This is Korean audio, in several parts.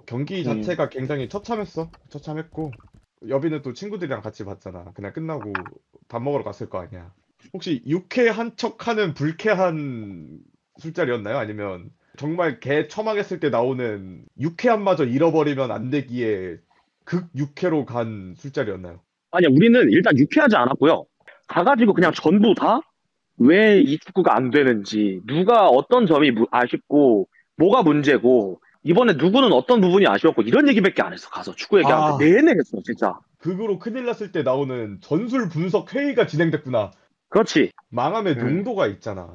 경기 음. 자체가 굉장히 처참했어. 처참했고 여비는 또 친구들이랑 같이 봤잖아. 그날 끝나고 밥 먹으러 갔을 거 아니야. 혹시 유쾌한 척하는 불쾌한 술자리였나요? 아니면 정말 개 처망했을 때 나오는 유쾌함마저 잃어버리면 안 되기에 극 유쾌로 간 술자리였나요? 아니야, 우리는 일단 유쾌하지 않았고요. 가가지고 그냥 전부 다 왜 이 축구가 안 되는지, 누가 어떤 점이 아쉽고, 뭐가 문제고, 이번에 누구는 어떤 부분이 아쉬웠고, 이런 얘기밖에 안 했어, 가서 축구 얘기하는데. 아, 내내 했어, 진짜. 극으로 큰일 났을 때 나오는 전술 분석 회의가 진행됐구나. 그렇지. 망함의 음, 농도가 있잖아.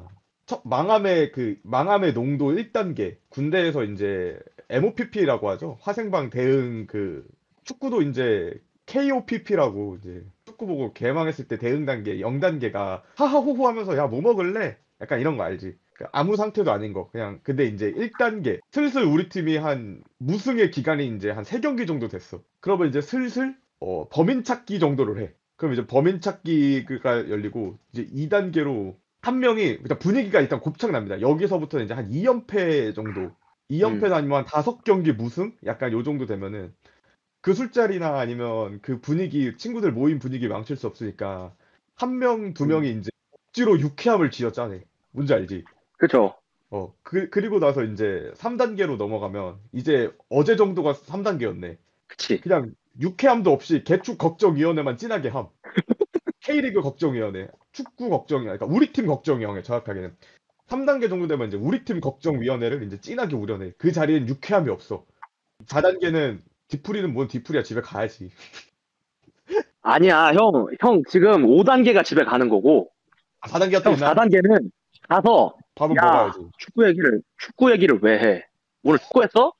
망함의 농도 1단계. 군대에서 이제 MOPP라고 하죠. 화생방 대응 축구도 이제 KOPP라고 이제 축구 보고 개망했을 때 대응 단계 0단계가 하하호호 하면서 야 뭐 먹을래? 약간 이런 거 알지? 그러니까 아무 상태도 아닌 거. 그냥 근데 이제 1단계. 슬슬 우리 팀이 한 무승의 기간이 이제 한 3경기 정도 됐어. 그러면 이제 슬슬 범인 찾기 정도를 해. 그럼 이제 범인 찾기가 열리고 이제 2단계로 한 명이 일단 분위기가 일단 곱창납니다. 여기서부터는 이제 한 2연패 정도, 음, 2연패 아니면 한 5경기 무승? 약간 요 정도 되면은 그 술자리나 아니면 그 분위기, 친구들 모임 분위기 망칠 수 없으니까 한 명, 두 음. 명이 이제 억지로 유쾌함을 쥐어짜내. 뭔지 알지? 그쵸. 그리고 나서 이제 3단계로 넘어가면 이제 어제 정도가 3단계였네. 그치. 그냥 유쾌함도 없이 개축 걱정위원회만 진하게 함. K리그 걱정위원회, 축구 걱정위원회, 그러니까 우리 팀 걱정위원회 정확하게는 3단계 정도 되면 이제 우리 팀 걱정위원회를 이제 진하게 우려내. 그 자리엔 유쾌함이 없어. 4단계는 뒤풀이는 뭔 뒤풀이야 집에 가야지. 아니야, 형 지금 5단계가 집에 가는 거고, 4단계가 또 형 있나요? 4단계는 가서, 밥은 야, 먹어야지. 축구 얘기를 왜 해? 오늘 축구했어?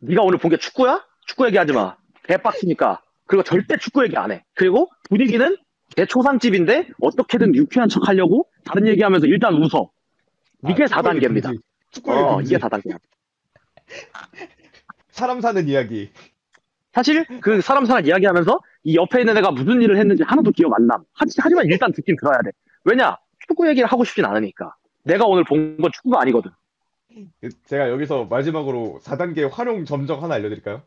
네가 오늘 본 게 축구야? 축구 얘기하지 마. 개빡치니까. 그리고 절대 축구 얘기 안 해. 그리고 분위기는 개초상집인데 어떻게든 유쾌한 척 하려고 다른 얘기하면서 일단 웃어. 아, 이게 축구 얘기 4단계입니다. 금지. 축구 얘기 이게 금지. 4단계야. 사람 사는 이야기. 사실 그 사람 사람 이야기하면서 이 옆에 있는 애가 무슨 일을 했는지 하나도 기억 안 남. 하지만 일단 듣긴 들어야 돼. 왜냐? 축구 얘기를 하고 싶진 않으니까. 내가 오늘 본 건 축구가 아니거든. 제가 여기서 마지막으로 4단계 활용 점정 하나 알려드릴까요?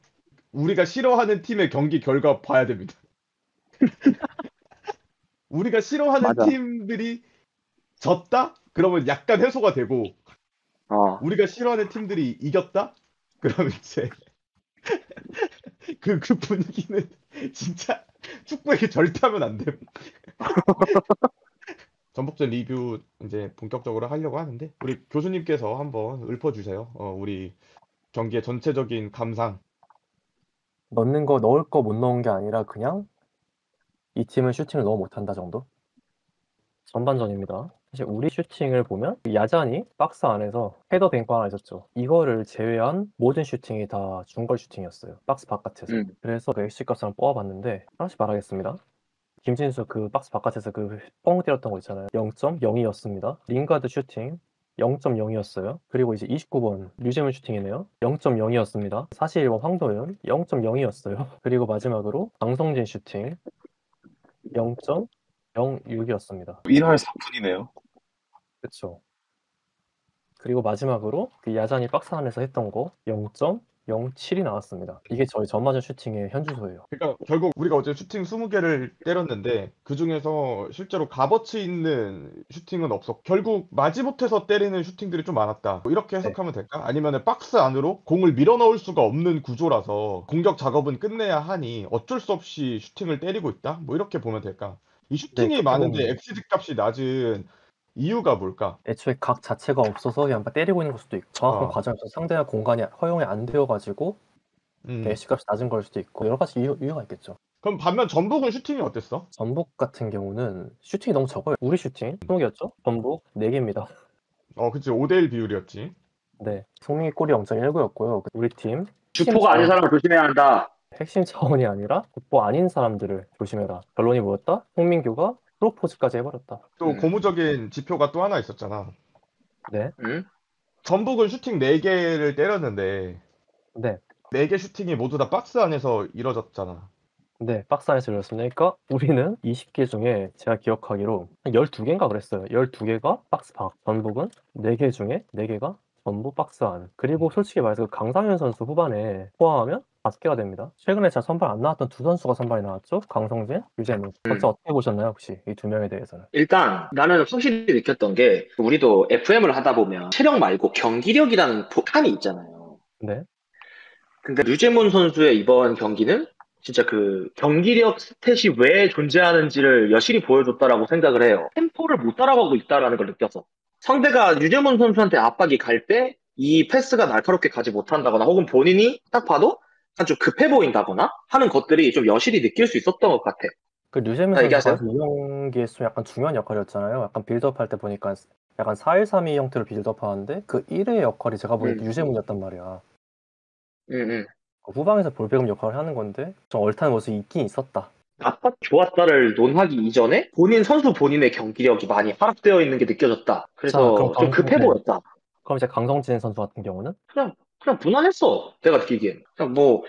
우리가 싫어하는 팀의 경기 결과 봐야 됩니다. 우리가 싫어하는 맞아. 팀들이 졌다? 그러면 약간 해소가 되고 어. 우리가 싫어하는 팀들이 이겼다? 그러면 이제 그 분위기는 진짜 축구에게 절대 하면 안 돼. 전북전 리뷰 이제 본격적으로 하려고 하는데 우리 교수님께서 한번 읊어주세요. 우리 경기의 전체적인 감상. 넣는 거 넣을 거 못 넣은 게 아니라 그냥 이 팀은 슈팅을 너무 못한다 정도? 전반전입니다. 사실 우리 슈팅을 보면 야잔이 박스 안에서 헤더 뱅거 하나 있었죠. 이거를 제외한 모든 슈팅이 다 중거리 슈팅이었어요. 박스 바깥에서. 음. 그래서 그 XG값을 한번 뽑아봤는데 하나씩 말하겠습니다. 김진수 그 박스 바깥에서 그 뻥 때렸던 거 있잖아요. 0.02였습니다. 링가드 슈팅 0.0이었어요. 그리고 이제 29번 류재문 슈팅이네요. 0.0이었습니다. 41번 황도현 0.0이었어요. 그리고 마지막으로 강성진 슈팅 0.06이었습니다. 1할 4푼이네요. 그쵸. 그리고 마지막으로 그 야잔이 박스 안에서 했던 거 0.07이 나왔습니다. 이게 저희 전마전 슈팅의 현주소예요. 그러니까 결국 우리가 어제 슈팅 20개를 때렸는데 그 중에서 실제로 값어치 있는 슈팅은 없었고 결국 마지못해서 때리는 슈팅들이 좀 많았다. 뭐 이렇게 네. 해석하면 될까? 아니면은 박스 안으로 공을 밀어넣을 수가 없는 구조라서 공격 작업은 끝내야 하니 어쩔 수 없이 슈팅을 때리고 있다? 뭐 이렇게 보면 될까? 이 네, 슈팅이 그렇게 많은데 보면 XG 값이 낮은 이유가 뭘까? 애초에 각 자체가 없어서 그냥 때리고 있는 걸 수도 있고 정확한 아, 과정에서 상대가 공간이 허용이 안 되어가지고 음. 애쉬값이 낮은 걸 수도 있고 여러 가지 이유가 있겠죠. 그럼 반면 전북은 슈팅이 어땠어? 전북 같은 경우는 슈팅이 너무 적어요. 우리 슈팅 20개였죠? 전북 4개입니다. 그치. 5대1 비율이었지. 네, 송민기 골이 0.19였고요. 우리 팀 핵심 주포가 아닌 자원, 사람을 조심해야 한다. 핵심 자원이 아니라 국보 아닌 사람들을 조심해라. 결론이 뭐였다? 송민규가 프로포즈까지 해버렸다. 또 음. 고무적인 지표가 또 하나 있었잖아. 네, 음? 전북은 슈팅 4개를 때렸는데 네, 4개 슈팅이 모두 다 박스 안에서 이뤄졌잖아. 네, 박스 안에서 열렸습니다. 그러니까 우리는 20개 중에 제가 기억하기로 한 12개인가 그랬어요. 12개가 박스 밖. 전북은 4개 중에 4개가 전부 박스 안. 그리고 솔직히 말해서 그 강상현 선수 후반에 포함하면 5개가 됩니다. 최근에 잘 선발 안 나왔던 두 선수가 선발이 나왔죠. 강성진, 유재민. 각자 어떻게 보셨나요, 혹시 이 두 명에 대해서는? 일단 나는 확실히 느꼈던 게 우리도 FM을 하다 보면 체력 말고 경기력이라는 칸이 있잖아요. 네. 근데 류제문 선수의 이번 경기는 진짜 그 경기력 스탯이 왜 존재하는지를 여실히 보여줬다라고 생각을 해요. 템포를 못 따라가고 있다라는 걸 느꼈어. 상대가 류제문 선수한테 압박이 갈 때 이 패스가 날카롭게 가지 못한다거나 혹은 본인이 딱 봐도 약간 좀 급해 보인다거나 하는 것들이 좀 여실히 느낄 수 있었던 것 같아. 그 류재민 자, 선수가 얘기하세요. 사실 이 경기에 좀 약간 중요한 역할이었잖아요. 약간 빌드업 할 때 보니까 약간 4-1-3-2 형태로 빌드업 하는데 그 1의 역할이 제가 보기엔 음, 유재문이었단 말이야. 음. 그 후방에서 볼배금 역할을 하는 건데 좀 얼타는 모습이 있긴 있었다. 나빠 좋았다를 논하기 이전에 본인 선수 본인의 경기력이 많이 하락되어 있는 게 느껴졌다. 자, 그럼 그래서 좀 급해 보였다. 그럼 이제 강성진 선수 같은 경우는 그냥 무난했어. 내가 느끼기엔. 그냥 뭐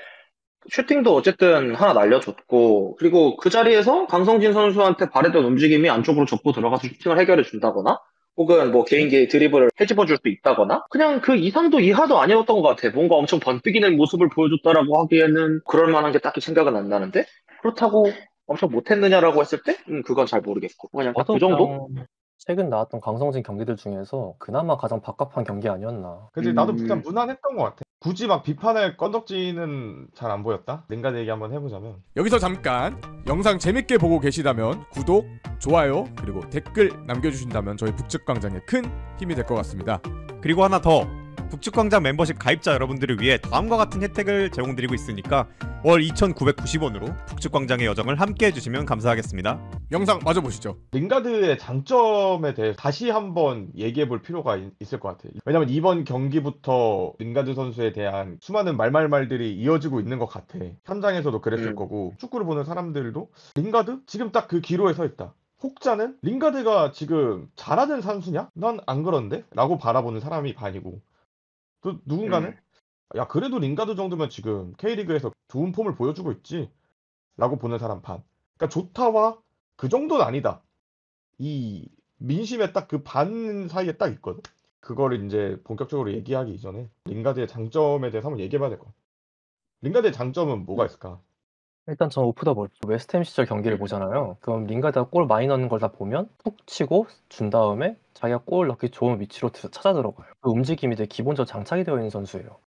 슈팅도 어쨌든 하나 날려줬고 그리고 그 자리에서 강성진 선수한테 바랬던 움직임이 안쪽으로 접고 들어가서 슈팅을 해결해 준다거나 혹은 뭐 개인기 드리블을 해집어 줄 수 있다거나 그냥 그 이상도 이하도 아니었던 것 같아. 뭔가 엄청 번뜩이는 모습을 보여줬다라고 하기에는 그럴 만한 게 딱히 생각은 안 나는데 그렇다고 엄청 못했느냐라고 했을 때 그건 잘 모르겠고 그냥 딱 그 저도 정도? 그냥 최근 나왔던 강성진 경기들 중에서 그나마 가장 박합한 경기 아니었나. 그지 나도 그냥 무난했던 것 같아. 굳이 막 비판할 건덕지는 잘 안 보였다. 링가드 얘기 한번 해보자면 여기서 잠깐 영상 재밌게 보고 계시다면 구독, 좋아요 그리고 댓글 남겨주신다면 저희 북측광장에 큰 힘이 될 것 같습니다. 그리고 하나 더, 북측광장 멤버십 가입자 여러분들을 위해 다음과 같은 혜택을 제공드리고 있으니까 월 2,990원으로 북측광장의 여정을 함께 해주시면 감사하겠습니다. 영상 마저 보시죠. 링가드의 장점에 대해 다시 한번 얘기해 볼 필요가 있을 것 같아요. 왜냐면 이번 경기부터 링가드 선수에 대한 수많은 말말말들이 이어지고 있는 것 같아. 현장에서도 그랬을 거고 축구를 보는 사람들도 링가드? 지금 딱 그 기로에 서 있다. 혹자는 링가드가 지금 잘하는 선수냐? 난 안 그런데? 라고 바라보는 사람이 반이고 또 누군가는 야 그래도 링가드 정도면 지금 K리그에서 좋은 폼을 보여주고 있지 라고 보는 사람 반. 그러니까 좋다와 그 정도는 아니다. 이 민심의 딱 그 반 사이에 딱 있거든. 그거를 이제 본격적으로 얘기하기 이전에 링가드의 장점에 대해서 한번 얘기해봐야 될 것 같아. 링가드의 장점은 뭐가 있을까? 일단 전 오프 더 볼. 웨스트햄 시절 경기를 보잖아요. 그럼 링가드가 골 많이 넣는 걸 다 보면 툭 치고 준 다음에 자기가 골 넣기 좋은 위치로 찾아 들어가요. 그 움직임이 되게 기본적으로 장착이 되어 있는 선수예요.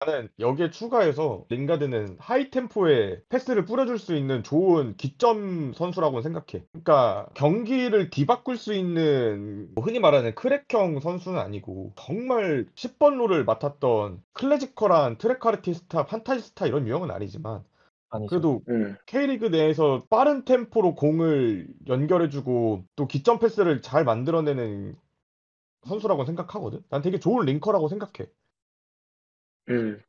나는 여기에 추가해서 링가드는 하이 템포에 패스를 뿌려줄 수 있는 좋은 기점 선수라고 생각해. 그러니까 경기를 뒤바꿀 수 있는 뭐 흔히 말하는 크랙형 선수는 아니고 정말 10번 롤을 맡았던 클래지컬한 트랙카르티스타, 판타지스타 이런 유형은 아니지만 아니죠. 그래도 음. K리그 내에서 빠른 템포로 공을 연결해주고 또 기점 패스를 잘 만들어내는 선수라고 생각하거든. 난 되게 좋은 링커라고 생각해. 음.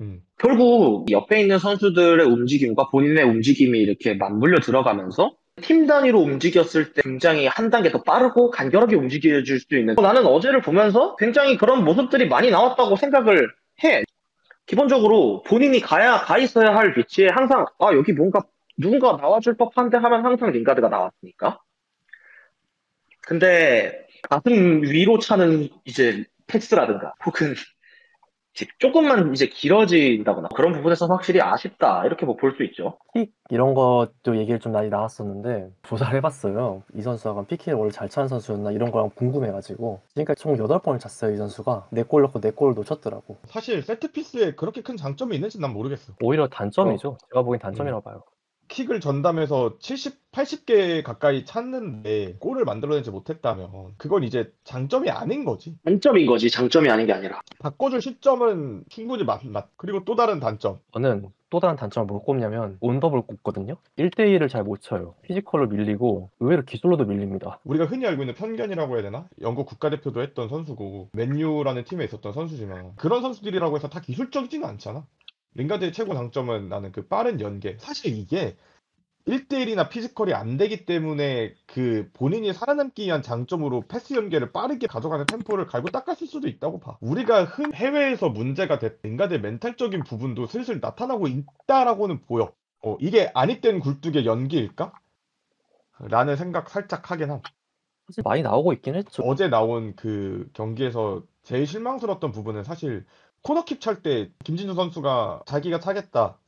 음. 결국 옆에 있는 선수들의 움직임과 본인의 움직임이 이렇게 맞물려 들어가면서 팀 단위로 움직였을 때 굉장히 한 단계 더 빠르고 간결하게 움직여줄 수 있는 나는 어제를 보면서 굉장히 그런 모습들이 많이 나왔다고 생각을 해. 기본적으로 본인이 가 있어야 할 위치에 항상 여기 뭔가 누군가 나와줄 법한데 하면 항상 링가드가 나왔으니까. 근데 가슴 위로 차는 이제 패스라든가 혹은 이제 조금만 이제 길어진다거나 그런 부분에서 확실히 아쉽다 이렇게 뭐 볼 수 있죠. 픽 이런 것도 얘기를 좀 많이 나왔었는데 조사를 해봤어요. 이 선수가 픽을 원래 잘 차는 선수였나 이런 거랑 궁금해가지고 지금까지 총 8번을 찼어요. 이 선수가 4골 넣고 4골을 놓쳤더라고. 사실 세트피스에 그렇게 큰 장점이 있는지 난 모르겠어. 오히려 단점이죠. 제가 보기엔 단점이라고 봐요. 킥을 전담해서 70, 80개 가까이 찼는데 골을 만들어내지 못했다면 그건 이제 장점이 아닌 거지. 단점인 거지 장점이 아닌 게 아니라. 바꿔줄 시점은 충분히 맞. 그리고 또 다른 단점. 저는 또 다른 단점을 뭘 꼽냐면 온더볼 꼽거든요. 1대1을 잘 못 쳐요. 피지컬로 밀리고 의외로 기술로도 밀립니다. 우리가 흔히 알고 있는 편견이라고 해야 되나? 영국 국가대표도 했던 선수고 맨유라는 팀에 있었던 선수지만 그런 선수들이라고 해서 다 기술적이지는 않잖아. 링가드의 최고 장점은 나는 그 빠른 연계. 사실 이게 1대1이나 피지컬이 안 되기 때문에 그 본인이 살아남기 위한 장점으로 패스 연계를 빠르게 가져가는 템포를 갈고 닦았을 수도 있다고 봐. 우리가 해외에서 문제가 됐 링가드의 멘탈적인 부분도 슬슬 나타나고 있다라고는 보여. 이게 아니땐 굴뚝의 연기일까? 라는 생각 살짝 하긴 함. 사실 많이 나오고 있긴 했죠. 어제 나온 그 경기에서 제일 실망스러웠던 부분은 사실 코너킥 찰 때 김진수 선수가 자기가 차겠다.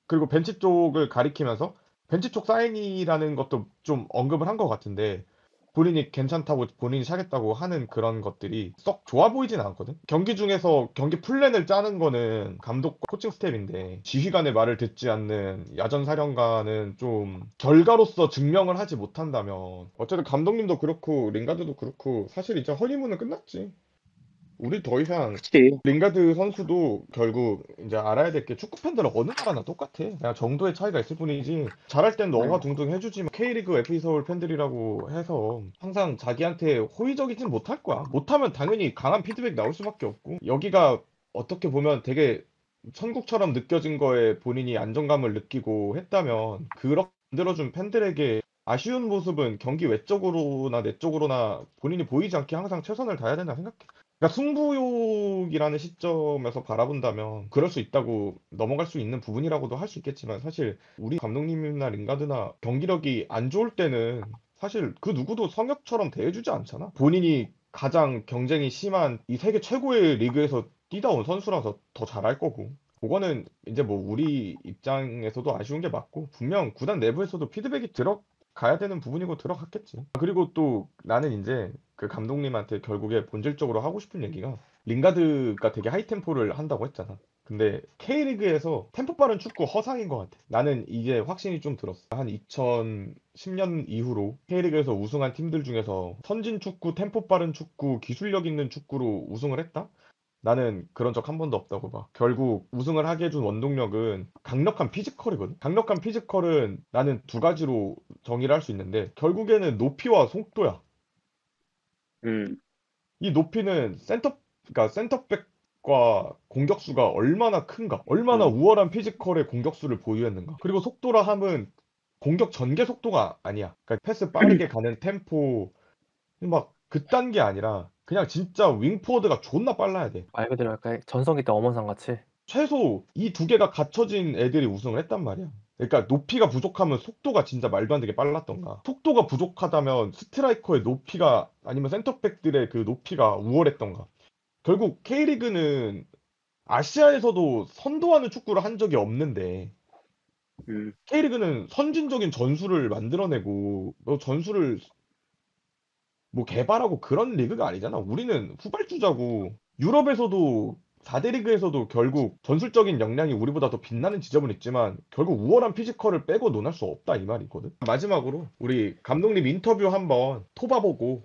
그리고 벤치 쪽을 가리키면서 벤치 쪽 사인이라는 것도 좀 언급을 한 것 같은데 본인이 괜찮다고 본인이 차겠다고 하는 그런 것들이 썩 좋아 보이진 않거든. 경기 중에서 경기 플랜을 짜는 거는 감독과 코칭 스텝인데 지휘관의 말을 듣지 않는 야전 사령관은 좀 결과로서 증명을 하지 못한다면 어쨌든 감독님도 그렇고 링가드도 그렇고 사실 이제 허니문은 끝났지. 우리 더 이상 그치. 링가드 선수도 결국 이제 알아야 될 게 축구 팬들은 어느 나라나 똑같아. 그냥 정도의 차이가 있을 뿐이지. 잘할 땐 너가 둥둥 해주지만 K리그 FC 서울 팬들이라고 해서 항상 자기한테 호의적이진 못할 거야. 못하면 당연히 강한 피드백 나올 수밖에 없고 여기가 어떻게 보면 되게 천국처럼 느껴진 거에 본인이 안정감을 느끼고 했다면 그렇게 만들어준 팬들에게 아쉬운 모습은 경기 외적으로나 내적으로나 본인이 보이지 않게 항상 최선을 다해야 된다 생각해. 그러니까 승부욕이라는 시점에서 바라본다면 그럴 수 있다고 넘어갈 수 있는 부분이라고도 할 수 있겠지만 사실 우리 감독님이나 링가드나 경기력이 안 좋을 때는 사실 그 누구도 성역처럼 대해주지 않잖아. 본인이 가장 경쟁이 심한 이 세계 최고의 리그에서 뛰다 온 선수라서 더 잘할 거고. 그거는 이제 뭐 우리 입장에서도 아쉬운 게 맞고 분명 구단 내부에서도 피드백이 들어가야 되는 부분이고 들어갔겠지. 그리고 또 나는 이제 그 감독님한테 결국에 본질적으로 하고 싶은 얘기가 링가드가 되게 하이템포를 한다고 했잖아. 근데 K리그에서 템포 빠른 축구 허상인 것 같아. 나는 이게 확신이 좀 들었어. 한 2010년 이후로 K리그에서 우승한 팀들 중에서 선진 축구, 템포 빠른 축구, 기술력 있는 축구로 우승을 했다? 나는 그런 적 한 번도 없다고 봐. 결국 우승을 하게 해준 원동력은 강력한 피지컬이거든. 강력한 피지컬은 나는 두 가지로 정의를 할 수 있는데 결국에는 높이와 속도야. 음, 이 높이는 그러니까 센터백과 공격수가 얼마나 큰가, 얼마나 음, 우월한 피지컬의 공격수를 보유했는가. 그리고 속도라 함은 공격 전개 속도가 아니야. 그러니까 패스 빠르게 가는 템포, 막 그딴 게 아니라 그냥 진짜 윙포워드가 존나 빨라야 돼. 말 그대로 약간 전성기 때 엄원상 같이. 최소 이 두 개가 갖춰진 애들이 우승을 했단 말이야. 그러니까 높이가 부족하면 속도가 진짜 말도 안 되게 빨랐던가. 속도가 부족하다면 스트라이커의 높이가 아니면 센터백들의 그 높이가 우월했던가. 결국 K리그는 아시아에서도 선도하는 축구를 한 적이 없는데 음. K리그는 선진적인 전술을 만들어내고 너 전술을 뭐 개발하고 그런 리그가 아니잖아. 우리는 후발주자고 유럽에서도 4대 리그에서도 결국 전술적인 역량이 우리보다 더 빛나는 지점은 있지만 결국 우월한 피지컬을 빼고 논할 수 없다 이 말이거든. 마지막으로 우리 감독님 인터뷰 한번 토봐보고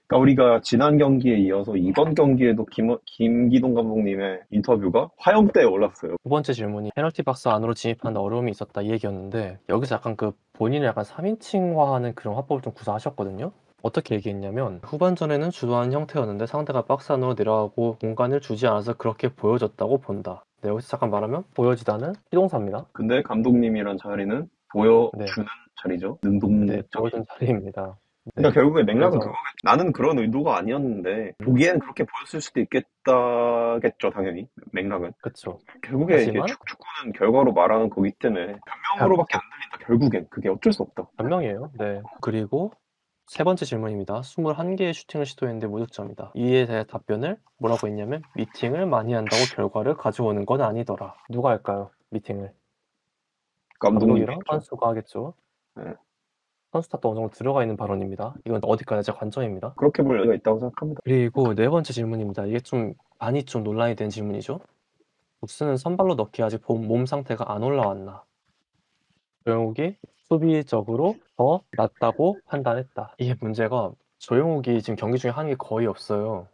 그러니까 우리가 지난 경기에 이어서 이번 경기에도 김기동 감독님의 인터뷰가 화형대에 올랐어요. 두 번째 질문이 페널티 박스 안으로 진입하는 어려움이 있었다 이 얘기였는데 여기서 약간 그 본인을 약간 3인칭화하는 그런 화법을 좀 구사하셨거든요. 어떻게 얘기했냐면 후반전에는 주도하는 형태였는데 상대가 박스 안으로 내려가고 공간을 주지 않아서 그렇게 보여졌다고 본다. 네, 여기서 잠깐 말하면 보여지다는 피동사입니다. 근데 감독님이란 자리는 네, 보여주는 자리죠. 네, 능동적인. 보여준 자리입니다. 네, 그러니까 결국에 맥락은 그래서 그거겠죠. 나는 그런 의도가 아니었는데 보기에는 그렇게 보였을 수도 있겠다겠죠, 당연히. 맥락은. 그쵸. 결국에 이게 하지만 축구는 결과로 말하는 거기 때문에 변명으로밖에 안 들린다. 결국엔 그게 어쩔 수 없다. 변명이에요. 네. 그리고 세 번째 질문입니다. 21개의 슈팅을 시도했는데 무득점이다. 이에 대해 답변을 뭐라고 했냐면 미팅을 많이 한다고 결과를 가져오는 건 아니더라. 누가 할까요? 미팅을. 감독이랑 감독님이죠. 선수가 하겠죠. 네. 선수 탓도 어느 정도 들어가 있는 발언입니다. 이건 어디까지 관점입니다. 그렇게 볼 여지가 있다고 생각합니다. 그리고 네 번째 질문입니다. 이게 좀 많이 좀 논란이 된 질문이죠. 북스는 선발로 넣기 아직 몸 상태가 안 올라왔나. 조영욱이 수비적으로 더 낫다고 판단했다. 이게 문제가 조영욱이 지금 경기 중에 하는 게 거의 없어요.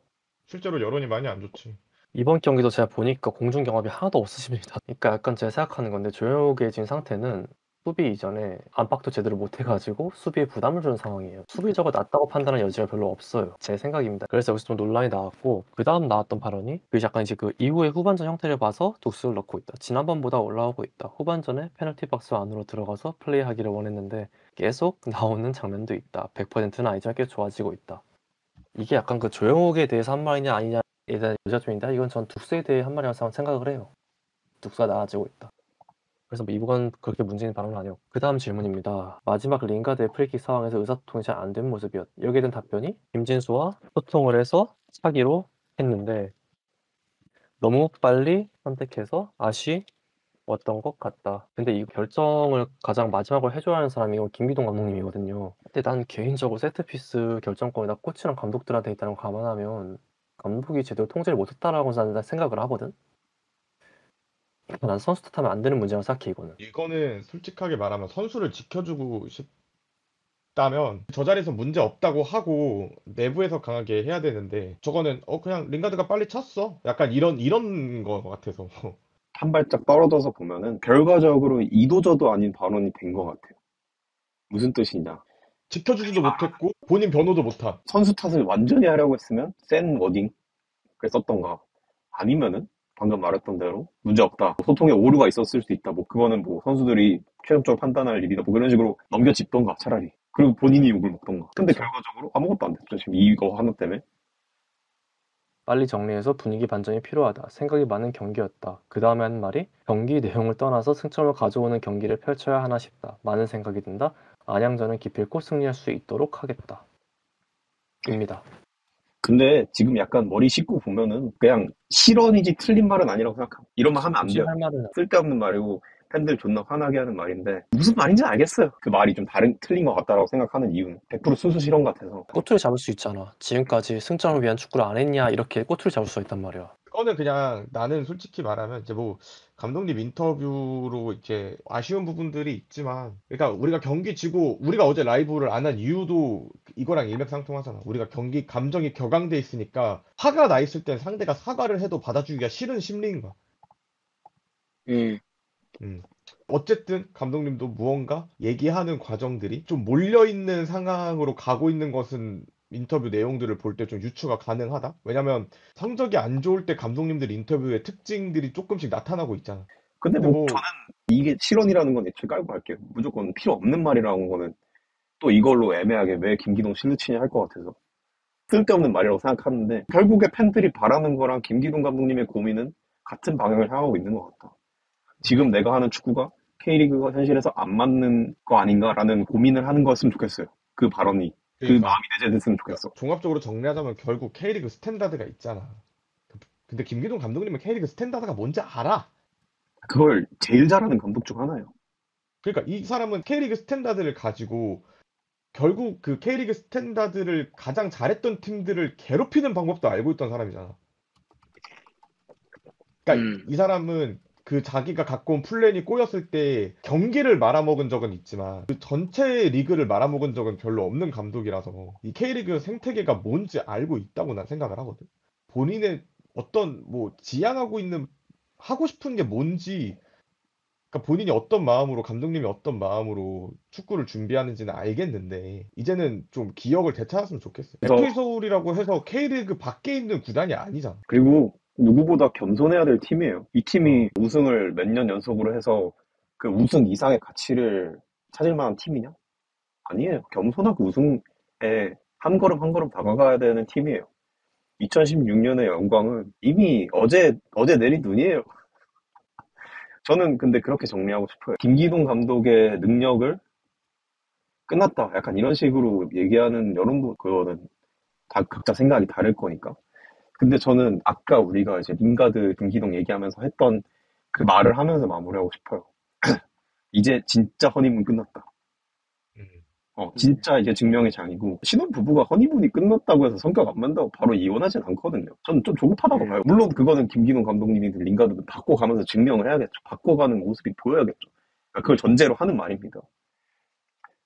실제로 여론이 많이 안 좋지. 이번 경기도 제가 보니까 공중 경합이 하나도 없으십니다. 그러니까 약간 제가 생각하는 건데 조영욱의 지금 상태는 수비 이전에 안팎도 제대로 못 해가지고 수비에 부담을 주는 상황이에요. 수비적으로 낫다고 판단할 여지가 별로 없어요. 제 생각입니다. 그래서 여기서 좀 논란이 나왔고 그 다음 나왔던 발언이 약간 이제 그 이후의 후반전 형태를 봐서 독수를 넣고 있다. 지난번보다 올라오고 있다. 후반전에 페널티 박스 안으로 들어가서 플레이하기를 원했는데 계속 나오는 장면도 있다. 100%는 아니지만 꽤 좋아지고 있다. 이게 약간 그 조영욱에 대해서 한 말이냐 아니냐에 대한 여자점인데 이건 전 둑스에 대해 한 말이라고 생각을 해요. 둑스가 나아지고 있다. 그래서 뭐 이건 그렇게 문제 있는 발언은 아니었고 그 다음 질문입니다. 마지막 링가드의 프리킥 상황에서 의사소통이 잘 안 된 모습이었. 여기에 대한 답변이 김진수와 소통을 해서 차기로 했는데 너무 빨리 선택해서 아쉬웠던 것 같다. 근데 이 결정을 가장 마지막으로 해줘야 하는 사람이 이거 김기동 감독님이거든요. 근데 난 개인적으로 세트피스 결정권이 다 코치랑 감독들한테 있다는 걸 감안하면 감독이 제대로 통제를 못했다라고 난 생각을 하거든. 난 선수 탓하면 안 되는 문제라고 생각해 이거는. 이거는 솔직하게 말하면 선수를 지켜주고 싶다면 저 자리에서 문제 없다고 하고 내부에서 강하게 해야 되는데 저거는 그냥 링가드가 빨리 찼어. 약간 이런 거 같아서. 한 발짝 떨어져서 보면은 결과적으로 이도저도 아닌 발언이 된 것 같아요. 무슨 뜻이냐? 지켜주지도 못했고 본인 변호도 못한. 선수 탓을 완전히 하려고 했으면 센 워딩을 썼던가, 아니면은 방금 말했던 대로 문제 없다, 소통에 오류가 있었을 수 있다, 뭐 그거는 뭐 선수들이 최종적으로 판단할 일이다, 뭐 그런 식으로 넘겨짚던가 차라리. 그리고 본인이 욕을 먹던가. 근데 그쵸. 결과적으로 아무것도 안 됐죠. 지금 이거 하나 때문에. 빨리 정리해서 분위기 반전이 필요하다. 생각이 많은 경기였다. 그 다음에 하는 말이 경기 내용을 떠나서 승점을 가져오는 경기를 펼쳐야 하나 싶다. 많은 생각이 든다. 안양전은 기필코 승리할 수 있도록 하겠다. 입니다. 근데 지금 약간 머리 씻고 보면은 그냥 실언이지 틀린 말은 아니라고 생각합니다. 이런 말 하면 안 굳이 돼요. 할 말은 쓸데없는 말이고 팬들 존나 화나게 하는 말인데 무슨 말인지 알겠어요. 그 말이 좀 틀린 것 같다라고 생각하는 이유는 100% 순수 실언 같아서. 꼬투리 잡을 수 있잖아. 지금까지 승점을 위한 축구를 안 했냐 이렇게 꼬투리 잡을 수가 있단 말이야. 그거는 그냥 나는 솔직히 말하면 이제 뭐 감독님 인터뷰로 이렇게 아쉬운 부분들이 있지만 그러니까 우리가 경기 지고 우리가 어제 라이브를 안 한 이유도 이거랑 일맥상통하잖아. 우리가 경기 감정이 격앙돼 있으니까 화가 나 있을 땐 상대가 사과를 해도 받아주기가 싫은 심리인 거야. 음. 음. 어쨌든 감독님도 무언가 얘기하는 과정들이 좀 몰려있는 상황으로 가고 있는 것은 인터뷰 내용들을 볼 때 좀 유추가 가능하다. 왜냐면 성적이 안 좋을 때 감독님들 인터뷰의 특징들이 조금씩 나타나고 있잖아. 근데 근데 뭐 뭐 저는 이게 실언이라는 건 애초에 깔고 갈게요. 무조건 필요 없는 말이라는 거는 또 이걸로 애매하게 왜 김기동 실루치냐 할 것 같아서 쓸데없는 말이라고 생각하는데, 결국에 팬들이 바라는 거랑 김기동 감독님의 고민은 같은 방향을 향하고 있는 것 같다. 지금 내가 하는 축구가 K리그가 현실에서 안 맞는 거 아닌가라는 고민을 하는 거였으면 좋겠어요. 그 발언이, 그 그러니까 마음이 내재됐으면 좋겠어. 종합적으로 정리하자면 결국 K리그 스탠다드가 있잖아. 근데 김기동 감독님은 K리그 스탠다드가 뭔지 알아. 그걸 제일 잘하는 감독 중 하나예요. 그러니까 이 사람은 K리그 스탠다드를 가지고 결국 그 K리그 스탠다드를 가장 잘했던 팀들을 괴롭히는 방법도 알고 있던 사람이잖아. 그러니까 이 사람은 그 자기가 갖고 온 플랜이 꼬였을 때 경기를 말아먹은 적은 있지만 그 전체 리그를 말아먹은 적은 별로 없는 감독이라서 이 K리그 생태계가 뭔지 알고 있다고 난 생각을 하거든. 본인의 어떤 뭐 지향하고 있는 하고 싶은 게 뭔지, 그러니까 본인이 어떤 마음으로 감독님이 어떤 마음으로 축구를 준비하는지는 알겠는데 이제는 좀 기억을 되찾았으면 좋겠어요. 그래서- FA 서울이라고 해서 K리그 밖에 있는 구단이 아니잖아. 그리고 누구보다 겸손해야 될 팀이에요. 이 팀이 우승을 몇 년 연속으로 해서 그 우승 이상의 가치를 찾을 만한 팀이냐? 아니에요. 겸손하고 우승에 한 걸음 한 걸음 다가가야 되는 팀이에요. 2016년의 영광은 이미 어제 내린 눈이에요. 저는 근데 그렇게 정리하고 싶어요. 김기동 감독의 능력을 끝났다, 약간 이런 식으로 얘기하는 여론도, 그거는 다 각자 생각이 다를 거니까. 근데 저는 아까 우리가 이제 링가드, 김기동 얘기하면서 했던 그 말을 하면서 마무리하고 싶어요. 이제 진짜 허니문 끝났다. 진짜 이제 증명의 장이고, 신혼부부가 허니문이 끝났다고 해서 성격 안 맞는다고 바로 이혼하진 않거든요. 저는 좀 조급하다고 봐요. 물론 그거는 김기동 감독님이든 링가드든 바꿔가면서 증명을 해야겠죠. 바꿔가는 모습이 보여야겠죠. 그러니까 그걸 전제로 하는 말입니다.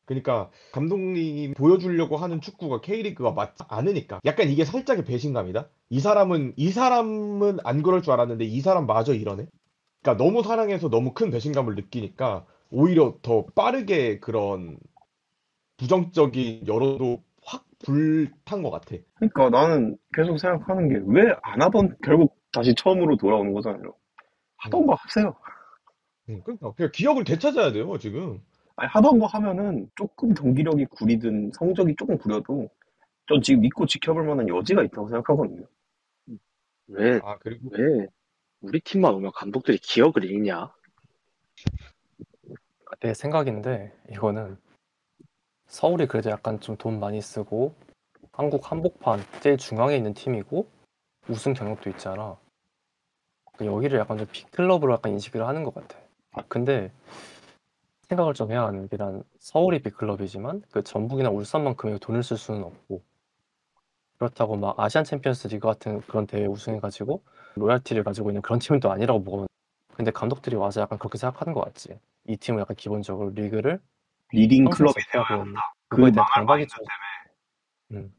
그러니까 감독님이 보여주려고 하는 축구가 K리그가 맞지 않으니까 약간 이게 살짝의 배신감이다. 이 사람은 안 그럴 줄 알았는데 이 사람마저 이러네. 그러니까 너무 사랑해서 너무 큰 배신감을 느끼니까 오히려 더 빠르게 그런 부정적인 여론도 확 불탄 것 같아. 그러니까 나는 계속 생각하는 게, 왜 안 하던, 결국 다시 처음으로 돌아오는 거잖아요. 하던 거 하세요. 그러니까 그냥 기억을 되찾아야 돼요, 지금. 아니, 하던 거 하면은 조금 경기력이 구리든 성적이 조금 구려도 전 지금 믿고 지켜볼 만한 여지가 있다고 생각하거든요. 왜 아, 그리고 우리 팀만 오면 감독들이 기억을 잃냐? 내 생각인데 이거는 서울이 그래도 약간 좀 돈 많이 쓰고 한국 한복판 제일 중앙에 있는 팀이고 우승 경력도 있잖아. 여기를 약간 좀 빅클럽으로 약간 인식을 하는 것 같아. 근데 생각을 좀 해야 하는 게 난 서울이 빅클럽이지만 그 전북이나 울산만큼의 돈을 쓸 수는 없고 그렇다고 막 아시안 챔피언스 리그 같은 그런 대회 우승해가지고 로얄티를 가지고 있는 그런 팀은 또 아니라고 보거든. 근데 감독들이 와서 약간 그렇게 생각하는 것 같지. 이 팀은 약간 기본적으로 리그를 리딩 항상 클럽이 되어야 제패하고 한다. 그 그거에 대한 망할 강박이 마인드 좀 때문에. 음.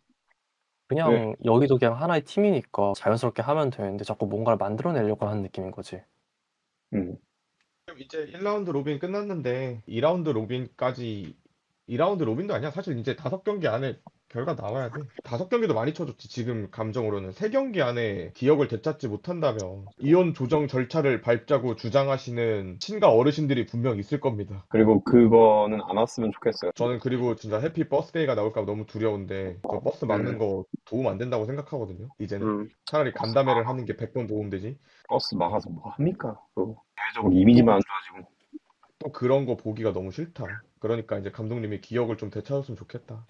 왜? 그냥 여기도 그냥 하나의 팀이니까 자연스럽게 하면 되는데 자꾸 뭔가를 만들어내려고 하는 느낌인 거지. 음. 지금 이제 1라운드 로빈 끝났는데 2라운드 로빈까지 2라운드 로빈도 아니야. 사실 이제 5경기 안에 결과 나와야 돼. 5경기도 많이 쳐줬지. 지금 감정으로는 3경기 안에 기억을 되찾지 못한다면 이혼 조정 절차를 밟자고 주장하시는 친가 어르신들이 분명 있을 겁니다. 그리고 그거는 안 왔으면 좋겠어요. 저는 그리고 진짜 해피 버스데이가 나올까 봐 너무 두려운데 저 버스 막는 거 도움 안 된다고 생각하거든요. 이제는 차라리 간담회를 하는 게 100번 도움되지. 버스 막아서 뭐 합니까? 또 대외적으로 이미지만 안 좋아지고. 또 그런 거 보기가 너무 싫다. 그러니까 이제 감독님이 기억을 좀 되찾았으면 좋겠다.